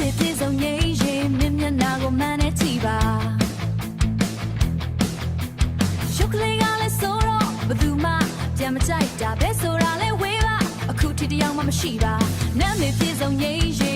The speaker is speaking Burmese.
မေပြေဆုံးငြိမ်းရင်မြမျက်နာကိုမှန်းနေကြည့်ပါရုပ်ကလေးကလည်းဆိုတော့ဘယ်သူမှပြန်မကြိုက်တာပဲဆိုတာလဲဝေးပါအခုထိတယောက်မှမရှိပါနာမေပြေဆုံးငြိမ်း